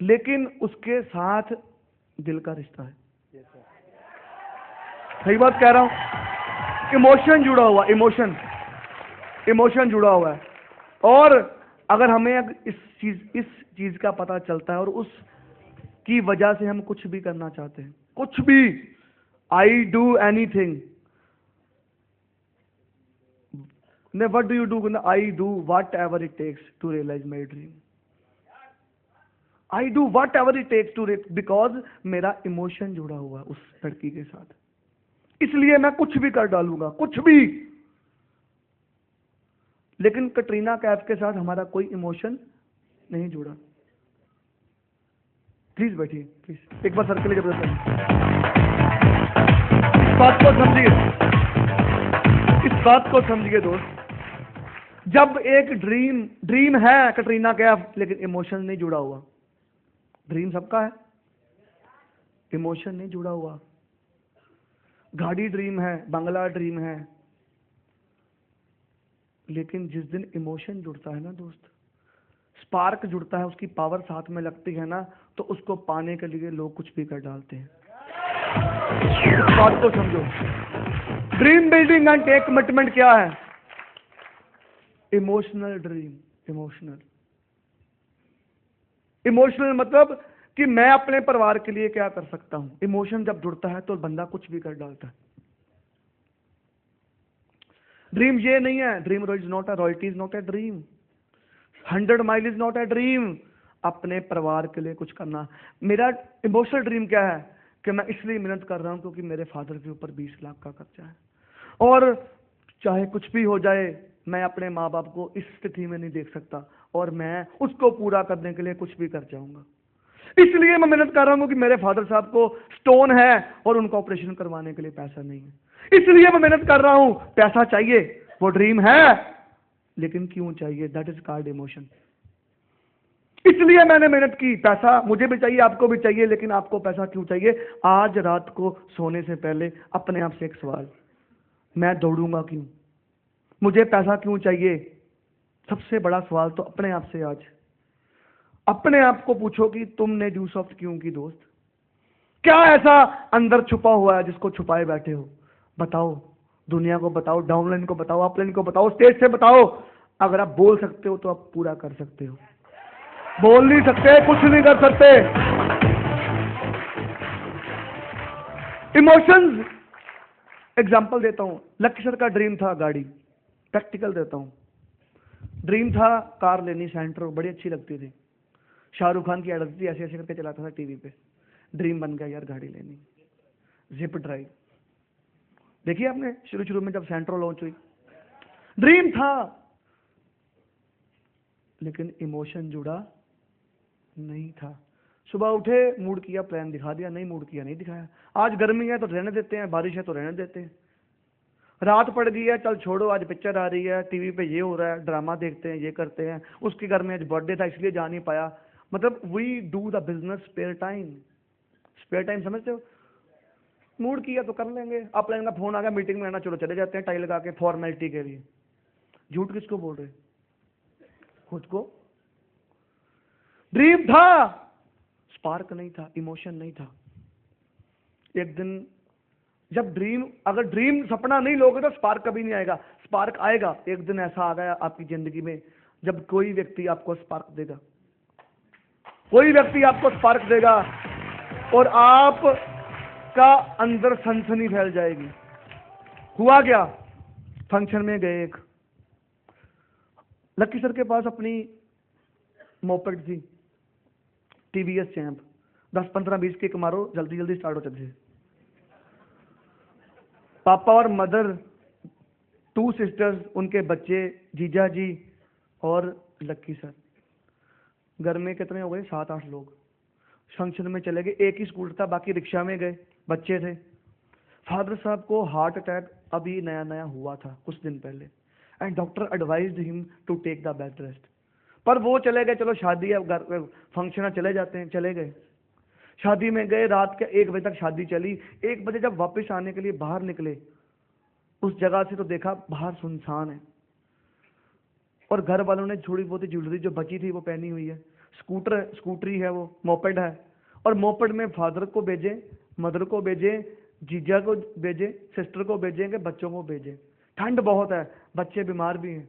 लेकिन उसके साथ दिल का रिश्ता है। सही बात कह रहा हूं? इमोशन जुड़ा हुआ, इमोशन जुड़ा हुआ है। और अगर हमें इस चीज का पता चलता है और उस की वजह से हम कुछ भी करना चाहते हैं, कुछ भी, I do anything, what do you do? I do whatever it takes to realize my dream. I do whatever it takes to because मेरा इमोशन जुड़ा हुआ उस लड़की के साथ, इसलिए मैं कुछ भी कर डालूंगा, कुछ भी। लेकिन कटरीना कैफ के साथ हमारा कोई इमोशन नहीं जुड़ा। प्लीज बैठिए, प्लीज एक बार सर के लिए जबरदस्त इस बात को समझिए, इस बात को समझिए दोस्त। जब एक ड्रीम है कटरीना कैफ, लेकिन इमोशन नहीं जुड़ा हुआ। ड्रीम सबका है, इमोशन नहीं जुड़ा हुआ। गाड़ी ड्रीम है, बंगला ड्रीम है, लेकिन जिस दिन इमोशन जुड़ता है ना दोस्त, स्पार्क जुड़ता है, उसकी पावर साथ में लगती है ना, तो उसको पाने के लिए लोग कुछ भी कर डालते हैं। इस बात को समझो। Dream building and take commitment क्या है? Emotional dream. इमोशनल मतलब कि मैं अपने परिवार के लिए क्या कर सकता हूं। इमोशन जब जुड़ता है तो बंदा कुछ भी कर डालता है। ड्रीम ये नहीं है, dream is not a royalty, is not a dream, 100 mile is not a dream. अपने परिवार के लिए कुछ करना। मेरा इमोशनल ड्रीम क्या है कि मैं इसलिए मेहनत कर रहा हूं क्योंकि मेरे फादर के ऊपर 20 लाख का खर्चा है, और चाहे कुछ भी हो जाए, मैं अपने माँ बाप को इस स्थिति में नहीं देख सकता, और मैं उसको पूरा करने के लिए कुछ भी कर जाऊंगा। इसलिए मैं मेहनत कर रहा हूं कि मेरे फादर साहब को स्टोन है और उनका ऑपरेशन करवाने के लिए पैसा नहीं है। इसलिए मैं मेहनत कर रहा हूं, पैसा चाहिए, वो ड्रीम है, लेकिन क्यों चाहिए? That is called emotion. इसलिए मैंने मेहनत की, पैसा मुझे भी चाहिए, आपको भी चाहिए, लेकिन आपको पैसा क्यों चाहिए? आज रात को सोने से पहले अपने आप से एक सवाल, मैं दौड़ूंगा क्यों? मुझे पैसा क्यों चाहिए? सबसे बड़ा सवाल तो अपने आप से आज अपने आप को पूछो कि तुमने ड्यू सॉफ्ट क्यों की दोस्त? क्या ऐसा अंदर छुपा हुआ है जिसको छुपाए बैठे हो? बताओ, दुनिया को बताओ, डाउनलाइन को बताओ, अपलाइन को बताओ, स्टेज से बताओ। अगर आप बोल सकते हो तो आप पूरा कर सकते हो, बोल नहीं सकते कुछ नहीं कर सकते। इमोशंस, एग्जाम्पल देता हूं। लक्ष्य सर का ड्रीम था गाड़ी, प्रैक्टिकल देता हूं। ड्रीम था कार लेनी, सेंट्रो, बड़ी अच्छी लगती थी, शाहरुख खान की एड थी, ऐसे ऐसे करके चलाता था टीवी पे। ड्रीम बन गया यार गाड़ी लेनी, जिप ड्राइव। देखिए आपने शुरू शुरू में जब सेंट्रो लॉन्च हुई, ड्रीम था, लेकिन इमोशन जुड़ा नहीं था। सुबह उठे, मूड किया, प्लान दिखा दिया, नहीं मूड किया, नहीं दिखाया। आज गर्मी है तो रहने देते हैं, बारिश है तो रहने देते हैं, रात पड़ गई है, चल छोड़ो, आज पिक्चर आ रही है, टीवी पे ये हो रहा है, ड्रामा देखते हैं, ये करते हैं। उसके घर में आज बर्थडे था इसलिए जा नहीं पाया। मतलब we do the business spare time. Spare time समझते हो? मूड किया तो कर लेंगे, अपलाइन का फोन आ गया, मीटिंग में आना, चलो चले जाते हैं, टाई लगा के फॉर्मेलिटी के लिए। झूठ किसको बोल रहे? खुद को। ड्रीम था, स्पार्क नहीं था, इमोशन नहीं था। एक दिन जब अगर ड्रीम सपना नहीं लोगे तो स्पार्क कभी नहीं आएगा। स्पार्क आएगा, एक दिन ऐसा आ गया आपकी जिंदगी में जब कोई व्यक्ति आपको स्पार्क देगा, कोई व्यक्ति आपको स्पार्क देगा और आप का अंदर सनसनी फैल जाएगी। हुआ क्या, फंक्शन में गए, एक लक्की सर के पास अपनी मोपेड थी, टीवीएस चैंप, 10 15 20 किक मारो, जल्दी जल्दी स्टार्ट हो चलते। पापा और मदर, 2 सिस्टर्स, उनके बच्चे, जीजा जी और लक्की सर, घर में कितने हो गए, 7-8 लोग। फंक्शन में चले गए, एक ही स्कूटर था, बाकी रिक्शा में गए, बच्चे थे। फादर साहब को हार्ट अटैक अभी नया नया हुआ था कुछ दिन पहले, and doctor advised him to take the bed rest. पर वो चले गए, चलो शादी है, घर फंक्शन है, चले जाते हैं, चले गए। शादी में गए, रात के 1 बजे तक शादी चली। 1 बजे जब वापस आने के लिए बाहर निकले उस जगह से, तो देखा बाहर सुनसान है और घर वालों ने थोड़ी बहुत ज्वेलरी जो बची थी वो पहनी हुई है। स्कूटरी है, वो मोपेड है, और मोपेड में फादर को भेजे, मदर को भेजे, जीजा को भेजे, सिस्टर को भेजेंगे, बच्चों को भेजे। ठंड बहुत है, बच्चे बीमार भी हैं।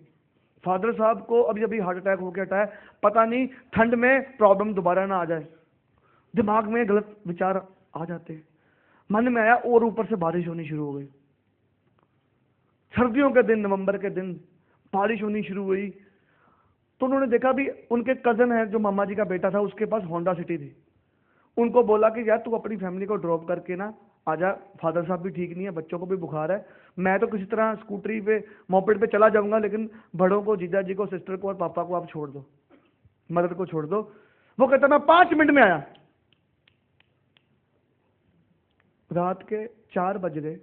फादर साहब को अभी हार्ट अटैक होकर हटा है, पता नहीं ठंड में प्रॉब्लम दोबारा ना आ जाए, दिमाग में गलत विचार आ जाते हैं। मन में आया, और ऊपर से बारिश होनी शुरू हो गई। सर्दियों के दिन, नवंबर के दिन बारिश होनी शुरू हुई, तो उन्होंने देखा भी उनके कजन है जो मामा जी का बेटा था, उसके पास होंडा सिटी थी। उनको बोला कि यार तू अपनी फैमिली को ड्रॉप करके ना आजा, फादर साहब भी ठीक नहीं है, बच्चों को भी बुखार है, मैं तो किसी तरह स्कूटरी पे मोपेड पे चला जाऊंगा, लेकिन बड़ों को, जीजा जी को, सिस्टर को और पापा को आप छोड़ दो, मदर को छोड़ दो। वो कहता मैं 5 मिनट में आया। रात के 4 बज गए,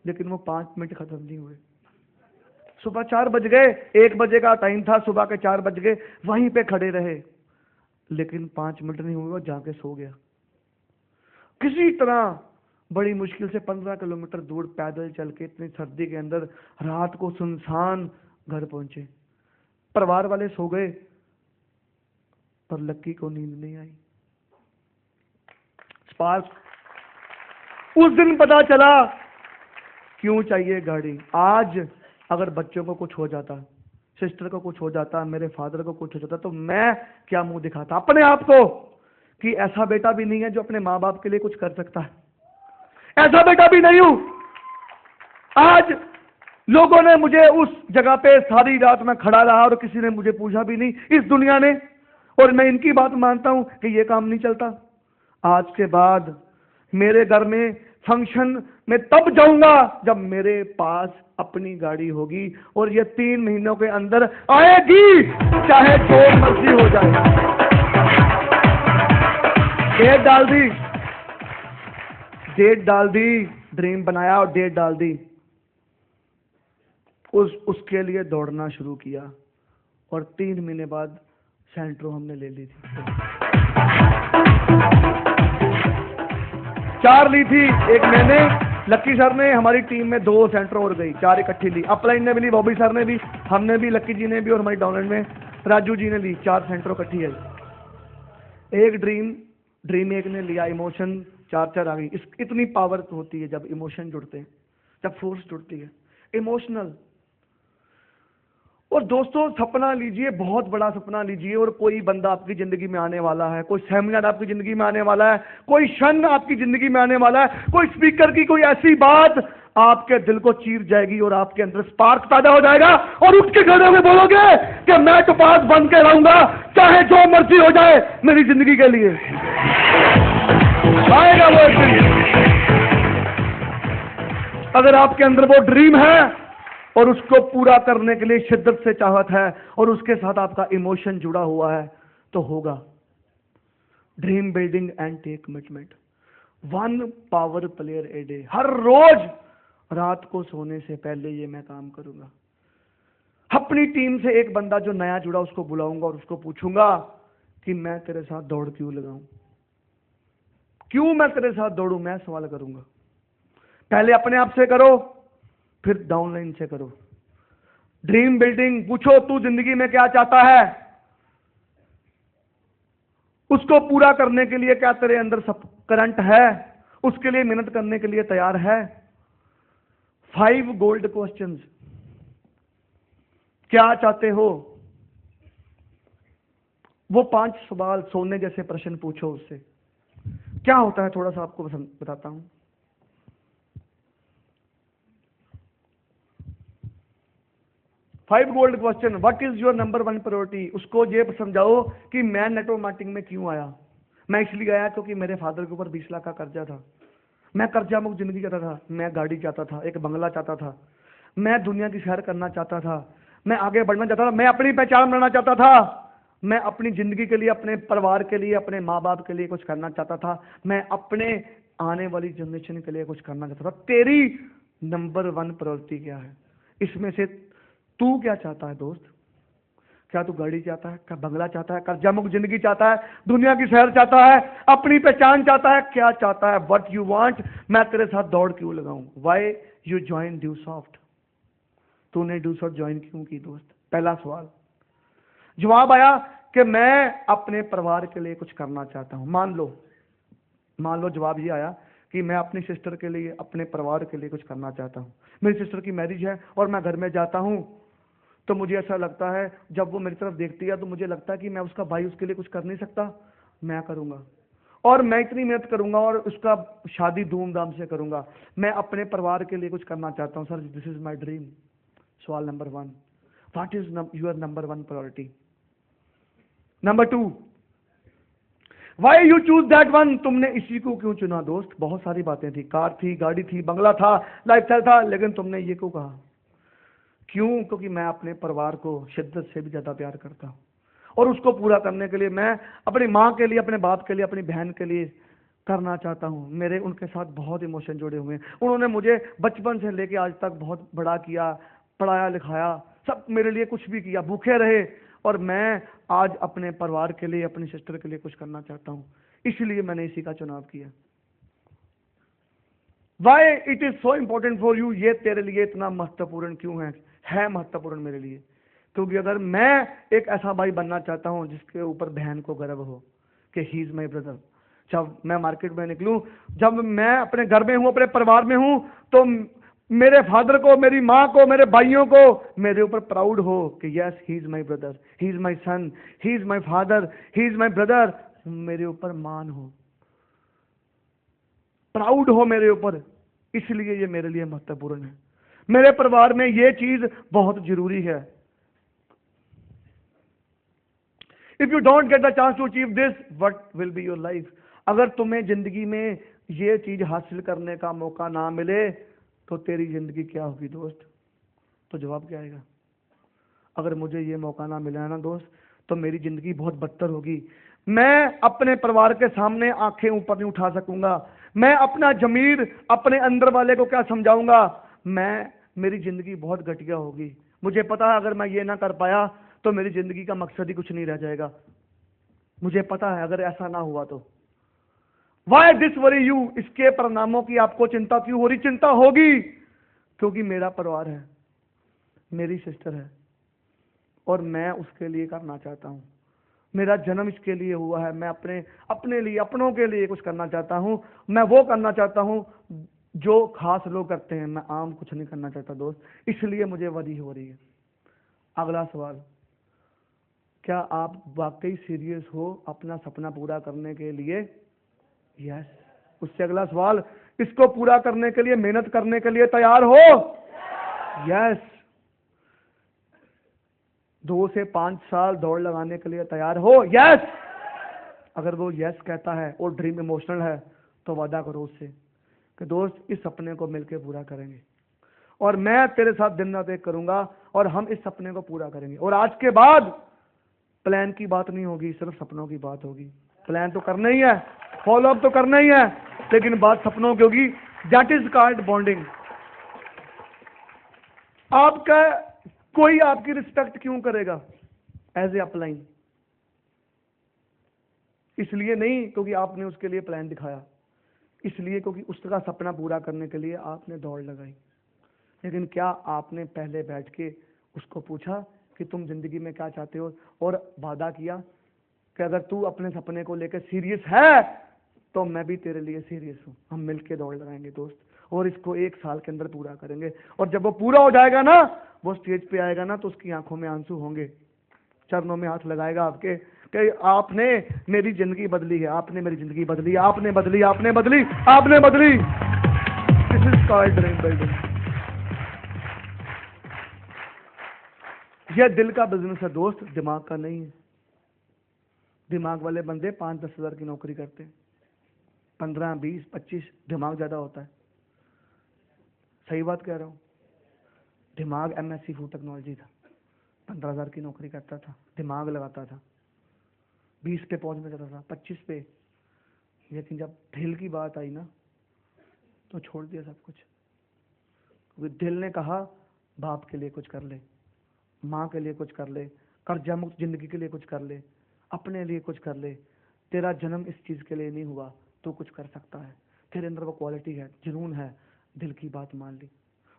लेकिन वो 5 मिनट खत्म नहीं हुए। सुबह 4 बज गए, 1 बजे का टाइम था, सुबह के 4 बज गए, वहीं पे खड़े रहे, लेकिन 5 मिनट नहीं हुए, वो जाके सो गया। किसी तरह बड़ी मुश्किल से 15 किलोमीटर दूर पैदल चल के, इतनी सर्दी के अंदर, रात को सुनसान घर पहुंचे। परिवार वाले सो गए, पर लक्की को नींद नहीं आई। स्पार्क उस दिन पता चला क्यों चाहिए गाड़ी। आज अगर बच्चों को कुछ हो जाता, सिस्टर को कुछ हो जाता, मेरे फादर को कुछ हो जाता, तो मैं क्या मुंह दिखाता अपने आप को कि ऐसा बेटा भी नहीं है जो अपने माँ बाप के लिए कुछ कर सकता है, ऐसा बेटा भी नहीं हूं। आज लोगों ने मुझे उस जगह पे सारी रात में खड़ा रहा और किसी ने मुझे पूछा भी नहीं, इस दुनिया ने, और मैं इनकी बात मानता हूं कि ये काम नहीं चलता। आज के बाद मेरे घर में फंक्शन में तब जाऊंगा जब मेरे पास अपनी गाड़ी होगी, और ये 3 महीनों के अंदर आएगी, चाहे जो मर्जी हो जाए। डेट डाल दी, ड्रीम बनाया और डेट डाल दी, उसके लिए दौड़ना शुरू किया, और 3 महीने बाद सेंट्रो हमने ले ली थी। 4 ली थी, एक मैंने, लक्की सर ने, हमारी टीम में 2 सेंट्रो और गई, 4 इकट्ठी ली। अपलाइन ने भी ली, बॉबी सर ने भी, हमने भी, लक्की जी ने भी, और हमारी डाउनलाइन में राजू जी ने ली। 4 सेंट्रो इकट्ठी आई। एक ड्रीम एक ने लिया, इमोशन 4 आ गई। इतनी पावर होती है जब इमोशन जुड़ते हैं, जब फोर्स जुड़ती है, इमोशनल। और दोस्तों सपना लीजिए, बहुत बड़ा सपना लीजिए, और कोई बंदा आपकी जिंदगी में आने वाला है, कोई सेमिनार आपकी जिंदगी में आने वाला है, कोई क्षण आपकी जिंदगी में आने वाला है, कोई स्पीकर की कोई ऐसी बात आपके दिल को चीर जाएगी और आपके अंदर स्पार्क पैदा हो जाएगा, और उठ के खड़े होकर बोलोगे कि मैं तो पास बन के रहूंगा, चाहे जो मर्जी हो जाए मेरी जिंदगी के लिए। आएगा वो एक दिन। अगर आपके अंदर वो ड्रीम है और उसको पूरा करने के लिए शिद्दत से चाहत है, और उसके साथ आपका इमोशन जुड़ा हुआ है, तो होगा। Dream building and take commitment, 1 power player a day. हर रोज रात को सोने से पहले ये मैं काम करूंगा। अपनी टीम से एक बंदा जो नया जुड़ा उसको बुलाऊंगा और उसको पूछूंगा कि मैं तेरे साथ दौड़ क्यों लगाऊं, क्यों मैं तेरे साथ दौड़ूं, मैं सवाल करूंगा। पहले अपने आप से करो, फिर डाउनलाइन से करो। ड्रीम बिल्डिंग, पूछो तू जिंदगी में क्या चाहता है, उसको पूरा करने के लिए क्या तेरे अंदर सब करंट है, उसके लिए मेहनत करने के लिए तैयार है? 5 गोल्ड क्वेश्चंस। क्या चाहते हो? वो 5 सवाल सोने जैसे प्रश्न पूछो उससे। क्या होता है थोड़ा सा आपको बताता हूं। Five gold question. What is your number 1 priority? उसको ये समझाओ कि मैं नेटवर्क मार्केटिंग में क्यों आया। मैं इसलिए आया क्योंकि मेरे फादर के ऊपर 20 लाख का कर्जा था। मैं कर्जा मुक्त जिंदगी चाहता था। मैं गाड़ी चाहता था, एक बंगला चाहता था, मैं दुनिया की सैर करना चाहता था, मैं आगे बढ़ना चाहता था, मैं अपनी पहचान बनाना चाहता था, मैं अपनी जिंदगी के लिए, अपने परिवार के लिए, अपने माँ बाप के लिए कुछ करना चाहता था, मैं अपने आने वाली जनरेशन के लिए कुछ करना चाहता था। तेरी नंबर 1 प्रायोरिटी क्या है? इसमें से तू क्या चाहता है दोस्त? क्या तू गाड़ी चाहता है? क्या बंगला चाहता है? कर्जा मुक्त जिंदगी चाहता है? दुनिया की सैर चाहता है? अपनी पहचान चाहता है? क्या चाहता है? What you want? मैं तेरे साथ दौड़ क्यों लगाऊं? Why you join Due soft? तूने ड्यू सॉफ्ट ज्वाइन क्यों की दोस्त? पहला सवाल। जवाब आया कि मैं अपने परिवार के लिए कुछ करना चाहता हूं। मान लो जवाब ये आया कि मैं अपनी सिस्टर के लिए, अपने परिवार के लिए कुछ करना चाहता हूं। मेरी सिस्टर की मैरिज है और मैं घर में जाता हूं तो मुझे ऐसा लगता है, जब वो मेरी तरफ देखती है तो मुझे लगता है कि मैं उसका भाई, उसके लिए कुछ कर नहीं सकता। मैं करूंगा और मैं इतनी मेहनत करूंगा और उसका शादी धूमधाम से करूंगा। मैं अपने परिवार के लिए कुछ करना चाहता हूं sir, this is my dream. सवाल number 1, what is your number 1 priority? Number 2, why you choose that one? तुमने इसी को क्यों चुना दोस्त? बहुत सारी बातें थी, कार थी, गाड़ी थी, बंगला था, लाइफस्टाइल था, लेकिन तुमने ये क्यों कहा? क्यों? क्योंकि मैं अपने परिवार को शिद्दत से भी ज्यादा प्यार करता हूं और उसको पूरा करने के लिए मैं अपनी माँ के लिए, अपने बाप के लिए, अपनी बहन के लिए करना चाहता हूं। मेरे उनके साथ बहुत इमोशन जुड़े हुए हैं। उन्होंने मुझे बचपन से लेके आज तक बहुत बड़ा किया, पढ़ाया लिखाया, सब मेरे लिए कुछ भी किया, भूखे रहे, और मैं आज अपने परिवार के लिए, अपनी सिस्टर के लिए कुछ करना चाहता हूं। इसलिए मैंने इसी का चुनाव किया। Why it is so important for you? ये तेरे लिए इतना महत्वपूर्ण क्यों है महत्वपूर्ण मेरे लिए क्योंकि अगर मैं एक ऐसा भाई बनना चाहता हूं जिसके ऊपर बहन को गर्व हो कि ही इज माई ब्रदर। जब मैं मार्केट में निकलूं, जब मैं अपने घर में हूं, अपने परिवार में हूं, तो मेरे फादर को, मेरी माँ को, मेरे भाइयों को मेरे ऊपर प्राउड हो कि yes he is my brother, he is my son, he is my father, he is my brother. मेरे ऊपर मान हो, प्राउड हो मेरे ऊपर। इसलिए ये मेरे लिए महत्वपूर्ण है। मेरे परिवार में ये चीज बहुत जरूरी है। If you don't get the chance to achieve this, what will be your life? अगर तुम्हें जिंदगी में ये चीज हासिल करने का मौका ना मिले तो तेरी जिंदगी क्या होगी दोस्त? तो जवाब क्या आएगा? अगर मुझे ये मौका ना मिला ना दोस्त, तो मेरी जिंदगी बहुत बदतर होगी। मैं अपने परिवार के सामने आंखें ऊपर नहीं उठा सकूंगा। मैं अपना जमीर, अपने अंदर वाले को क्या समझाऊंगा? मेरी जिंदगी बहुत घटिया होगी। मुझे पता है अगर मैं ये ना कर पाया तो मेरी जिंदगी का मकसद ही कुछ नहीं रह जाएगा। मुझे पता है अगर ऐसा ना हुआ तो। Why this worry you? इसके परिणामों की आपको चिंता क्यों हो रही? चिंता होगी क्योंकि मेरा परिवार है, मेरी सिस्टर है और मैं उसके लिए करना चाहता हूं। मेरा जन्म इसके लिए हुआ है। मैं अपने लिए, अपनों के लिए कुछ करना चाहता हूं। मैं वो करना चाहता हूं जो खास लोग करते हैं। मैं आम कुछ नहीं करना चाहता दोस्त। इसलिए मुझे वरी हो रही है। अगला सवाल, क्या आप वाकई सीरियस हो अपना सपना पूरा करने के लिए? यस। उससे अगला सवाल, इसको पूरा करने के लिए, मेहनत करने के लिए तैयार हो? यस। 2 से 5 साल दौड़ लगाने के लिए तैयार हो? यस। अगर वो यस कहता है और ड्रीम इमोशनल है तो वादा करो उससे कि दोस्त इस सपने को मिलकर पूरा करेंगे और मैं तेरे साथ दिन रात एक करूंगा और हम इस सपने को पूरा करेंगे। और आज के बाद प्लान की बात नहीं होगी, सिर्फ सपनों की बात होगी। प्लान तो करना ही है, फॉलो अप तो करना ही है, लेकिन बात सपनों की होगी। That is called bonding. आपका कोई आपकी रिस्पेक्ट क्यों करेगा एज ए अपलाइन? इसलिए नहीं क्योंकि आपने उसके लिए प्लान दिखाया, इसलिए क्योंकि उसका सपना पूरा करने के लिए आपने दौड़ लगाई। लेकिन क्या आपने पहले बैठ के उसको पूछा कि तुम जिंदगी में क्या चाहते हो, और वादा किया कि अगर तू अपने सपने को लेकर सीरियस है तो मैं भी तेरे लिए सीरियस हूँ, हम मिलके दौड़ लगाएंगे दोस्त, और इसको 1 साल के अंदर पूरा करेंगे। और जब वो पूरा हो जाएगा ना, वो स्टेज पे आएगा ना, तो उसकी आंखों में आंसू होंगे, चरणों में हाथ लगाएगा आपके कि आपने मेरी जिंदगी बदली है, आपने मेरी जिंदगी बदली, आपने बदली, आपने बदली, आपने बदली। This is called dream building. यह दिल का बिजनेस है दोस्त, दिमाग का नहीं है। दिमाग वाले बंदे 5-10 हज़ार की नौकरी करते हैं, 15, 20, 25, दिमाग ज्यादा होता है। सही बात कह रहा हूँ। दिमाग MSc फूड टेक्नोलॉजी था, 15,000 की नौकरी करता था, दिमाग लगाता था, 20 पे पहुंचना चाहता था, 25 पे। लेकिन जब दिल की बात आई ना, तो छोड़ दिया सब कुछ। क्योंकि दिल ने कहा बाप के लिए कुछ कर ले, माँ के लिए कुछ कर ले, कर्जा मुक्त जिंदगी के लिए कुछ कर ले, अपने लिए कुछ कर ले। तेरा जन्म इस चीज के लिए नहीं हुआ, तो कुछ कर सकता है, तेरे अंदर वो क्वालिटी है, जुनून है, दिल की बात मान ली।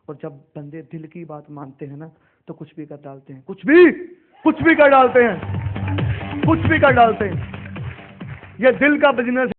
और जब बंदे दिल की बात मानते हैं ना, तो कुछ भी कर डालते हैं, कुछ भी कर डालते हैं, कुछ भी कर डालते हैं। ये दिल का बिजनेस